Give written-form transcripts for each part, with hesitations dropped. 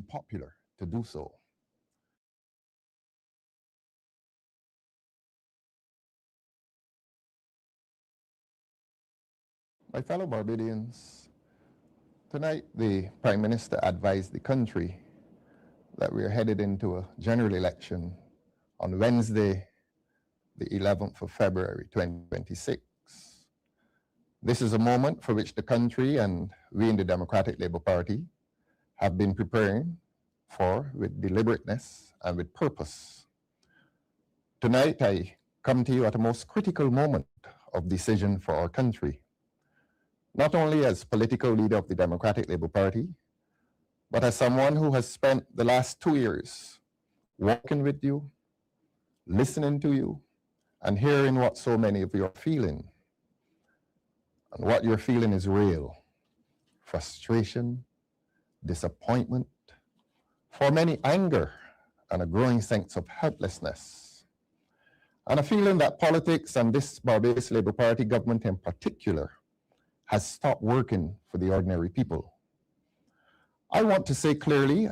Popular to do so. My fellow Barbadians, tonight the Prime Minister advised the country that we are headed into a general election on Wednesday, the 11th of February 2026. This is a moment for which the country and we in the Democratic Labour Party have been preparing for with deliberateness and with purpose. Tonight, I come to you at a most critical moment of decision for our country, not only as political leader of the Democratic Labour Party, but as someone who has spent the last 2 years working with you, listening to you, and hearing what so many of you are feeling. And what you're feeling is real. Frustration, disappointment, for many anger, and a growing sense of helplessness. And a feeling that politics and this Barbados Labour Party government in particular has stopped working for the ordinary people. I want to say clearly,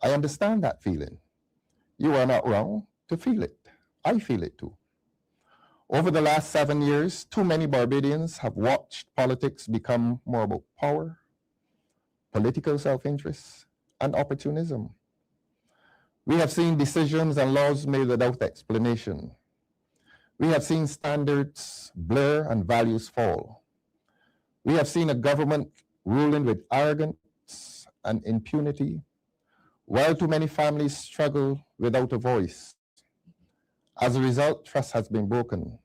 I understand that feeling. You are not wrong to feel it. I feel it too. Over the last 7 years, too many Barbadians have watched politics become more about power, political self-interest, and opportunism. We have seen decisions and laws made without explanation. We have seen standards blur and values fall. We have seen a government ruling with arrogance and impunity, while too many families struggle without a voice. As a result, trust has been broken.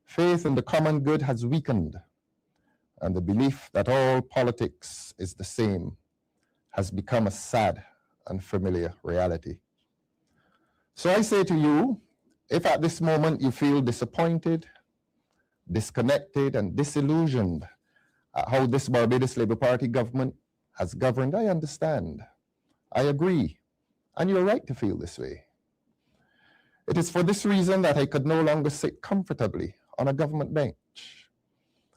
Faith in the common good has weakened, and the belief that all politics is the same has become a sad and familiar reality. So I say to you, if at this moment you feel disappointed, disconnected, and disillusioned at how this Barbados Labour Party government has governed, I understand. I agree, and you're right to feel this way. It is for this reason that I could no longer sit comfortably on a government bench.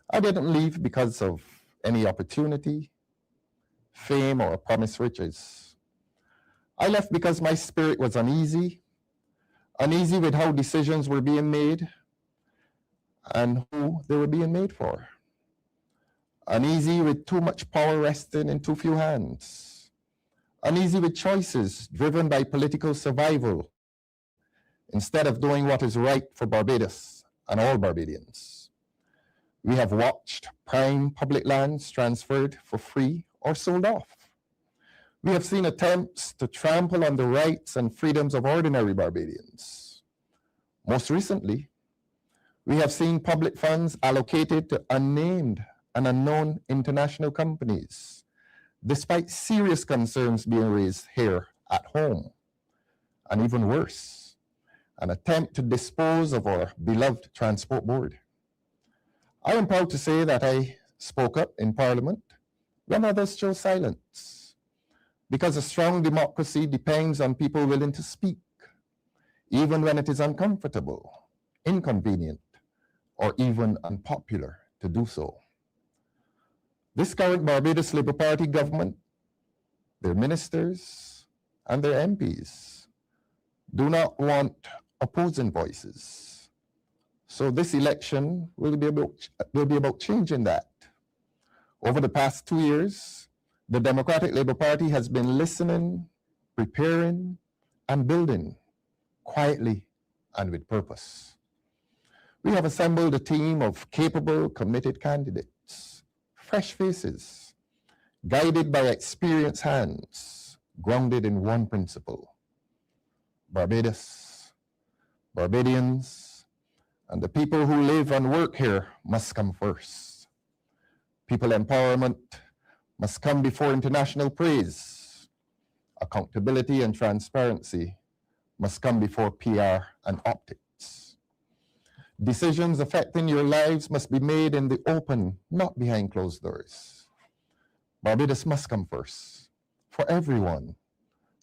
I didn't leave because of any opportunity, fame, or promised riches. I left because my spirit was uneasy with how decisions were being made and who they were being made for. Uneasy with too much power resting in too few hands. Uneasy with choices driven by political survival instead of doing what is right for Barbados and all Barbadians. We have watched prime public lands transferred for free or sold off. We have seen attempts to trample on the rights and freedoms of ordinary Barbadians. Most recently, we have seen public funds allocated to unnamed and unknown international companies, despite serious concerns being raised here at home. And even worse, an attempt to dispose of our beloved Transport Board. I am proud to say that I spoke up in Parliament when others chose silence, because a strong democracy depends on people willing to speak, even when it is uncomfortable, inconvenient, or even unpopular to do so. This current Barbados Labour Party government, their ministers and their MPs, do not want opposing voices. So this election will be about changing that. Over the past 2 years, the Democratic Labour Party has been listening, preparing, and building quietly and with purpose. We have assembled a team of capable, committed candidates, fresh faces, guided by experienced hands, grounded in one principle: Barbados, Barbadians, and the people who live and work here must come first. People empowerment must come before international praise. Accountability and transparency must come before PR and optics. Decisions affecting your lives must be made in the open, not behind closed doors. Barbados must come first for everyone,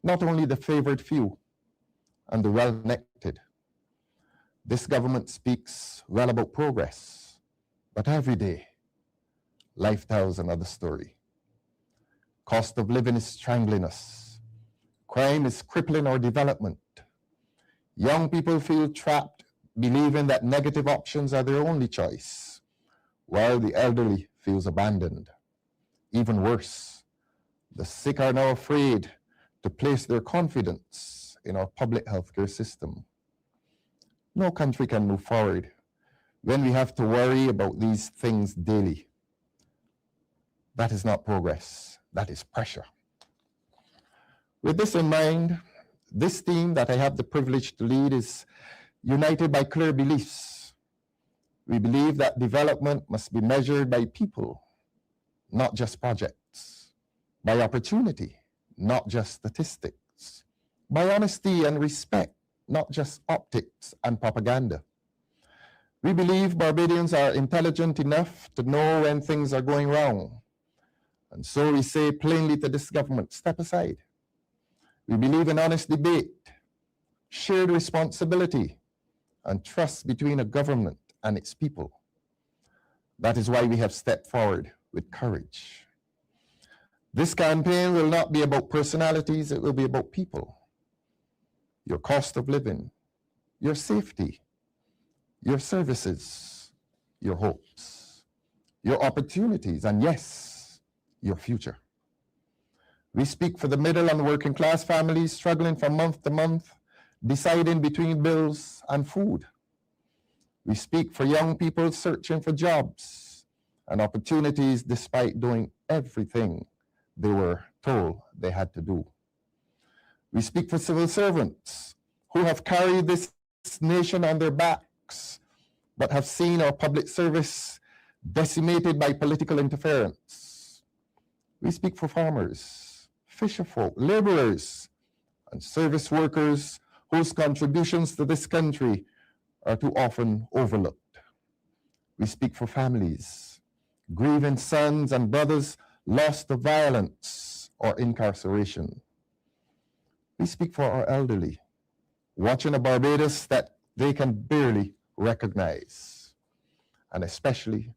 not only the favored few and the well-connected. This government speaks well about progress, but every day, life tells another story. Cost of living is strangling us. Crime is crippling our development. Young people feel trapped, believing that negative options are their only choice, while the elderly feels abandoned. Even worse, the sick are now afraid to place their confidence in our public healthcare system. No country can move forward when we have to worry about these things daily. That is not progress, that is pressure. With this in mind, this team that I have the privilege to lead is united by clear beliefs. We believe that development must be measured by people, not just projects, by opportunity, not just statistics, by honesty and respect, not just optics and propaganda. We believe Barbadians are intelligent enough to know when things are going wrong. And so we say plainly to this government, step aside. We believe in honest debate, shared responsibility, and trust between a government and its people. That is why we have stepped forward with courage. This campaign will not be about personalities, it will be about people. Your cost of living, your safety, your services, your hopes, your opportunities, and yes, your future. We speak for the middle and working class families struggling from month to month, deciding between bills and food. We speak for young people searching for jobs and opportunities despite doing everything they were told they had to do. We speak for civil servants who have carried this nation on their backs, but have seen our public service decimated by political interference. We speak for farmers, fisherfolk, laborers, and service workers whose contributions to this country are too often overlooked. We speak for families, grieving sons and brothers lost to violence or incarceration. We speak for our elderly, watching a Barbados that they can barely recognize. And especially,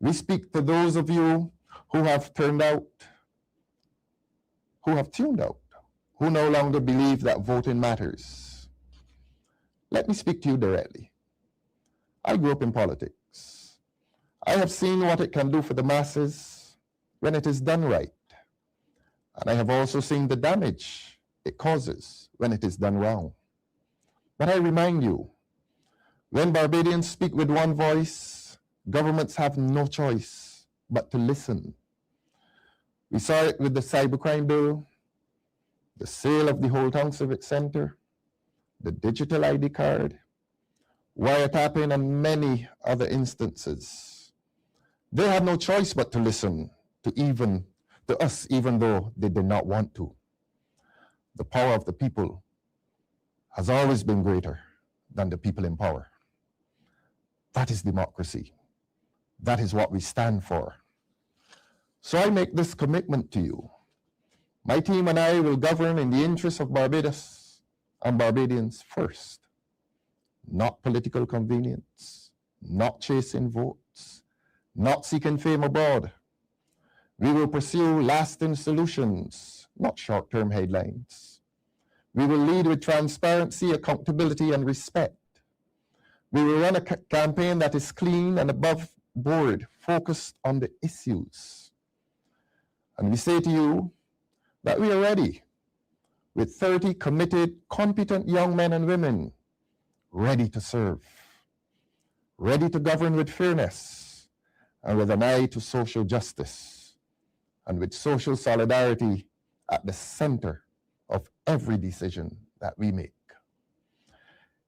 we speak to those of you who have tuned out, who no longer believe that voting matters. Let me speak to you directly. I grew up in politics. I have seen what it can do for the masses when it is done right. And I have also seen the damage it causes when it is done wrong. But I remind you, when Barbadians speak with one voice, governments have no choice but to listen. We saw it with the cybercrime bill, the sale of the Whole Town Civic Center, the digital ID card, wiretapping, and many other instances. They had no choice but to listen to us, even though they did not want to. The power of the people has always been greater than the people in power. That is democracy. That is what we stand for. So I make this commitment to you. My team and I will govern in the interests of Barbados and Barbadians first. Not political convenience, not chasing votes, not seeking fame abroad. We will pursue lasting solutions, not short-term headlines. We will lead with transparency, accountability, and respect. We will run a campaign that is clean and above board, focused on the issues. And we say to you that we are ready, with 30 committed, competent young men and women ready to serve, ready to govern with fairness and with an eye to social justice, and with social solidarity at the center of every decision that we make.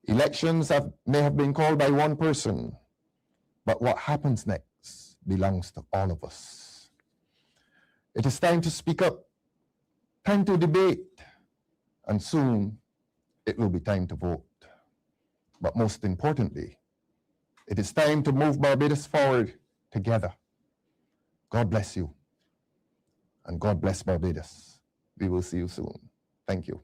Elections may have been called by one person, but what happens next belongs to all of us. It is time to speak up, time to debate, and soon it will be time to vote. But most importantly, it is time to move Barbados forward together. God bless you, and God bless Barbados. We will see you soon. Thank you.